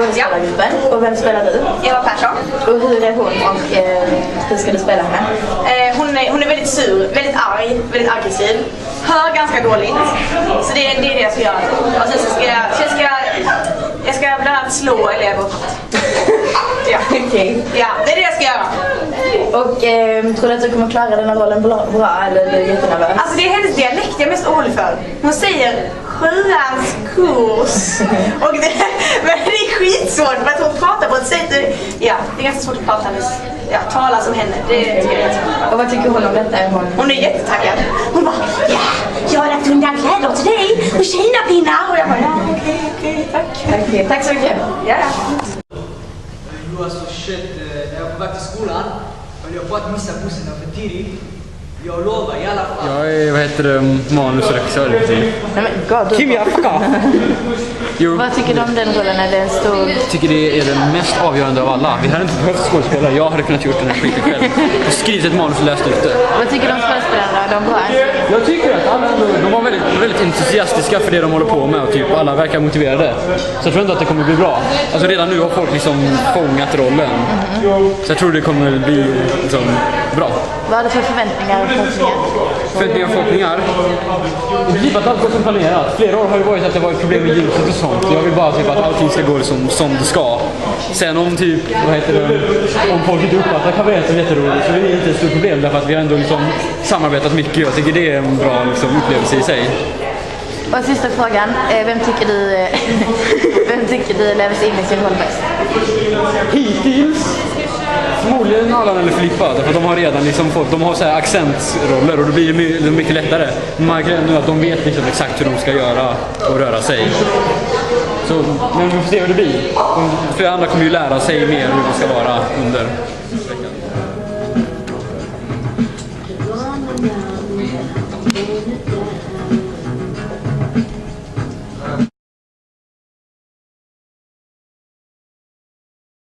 skådespelargruppen. Och vem spelar du? Eva Persson. Och hur är hon och hur ska du spela henne? Hon är väldigt sur, väldigt arg, väldigt aggressiv. Hör ganska dåligt. Så det är det jag ska göra. Och sen så ska jag ska bland annat slå elever. Ja. Okay. Ja, det är det jag ska göra. Och tror du att du kommer klara den här rollen bra eller är du jättenervös? Alltså det är hennes dialekt jag är mest orolig för. Hon säger sjuans kurs. Och men det är skitsvårt för att hon pratar på ett sätt. Ja, det är ganska svårt att prata tala som henne. Det tycker jag är jättesvårt. Och vad tycker hon om detta? Hon är jättetaggad. Hon bara, ja, jag har lagt undan kläder till dig och kinapinnar. Och jag bara, ja, okej, tack. Okej, tack så mycket. Ja. Alltså shit, när jag var på väg till skolan höll jag på att missa bussen för tidigt. Jag lovar i alla fall. Jag är, manus och regissör. Nej men god, Kim, jag fuckar! Jo. Vad tycker du om den rollen? Är det en stor... Jag tycker det är den mest avgörande av alla. Vi hade inte behövt skådespelare. Jag hade kunnat gjort den här skiten själv. Jag skrivit ett manus och läst ut det. Vad tycker du om skådespelarna? De bra? Jag tycker att alla de var väldigt entusiastiska för det de håller på med och typ alla verkar motiverade. Så jag tror inte att det kommer bli bra. Alltså redan nu har folk liksom fångat rollen. Så jag tror det kommer bli liksom bra. Vad har du för förväntningar och förhoppningar? Förväntningar och förhoppningar? Det blir att allt går som planerat. Flera år har det varit att det var ett problem med ljuset och sånt. Jag vill bara typ att allting ska gå som det ska. Sen om typ, om folk inte uppfattar kabaretten jätteroligt så är det inte ett stort problem därför att vi har ändå liksom samarbetat mycket. Jag tycker det är en bra upplevelse i sig. Och sista frågan, vem tycker du lever sig in i sin roll bäst? Hittills förmodligen Allan eller Filippa, för de har redan liksom fått, de har så här accentroller och då blir det mycket lättare. Man kan nu att de vet liksom exakt hur de ska göra och röra sig. Så, men vi får se hur det blir. Flera andra kommer ju lära sig mer hur det ska vara under veckan.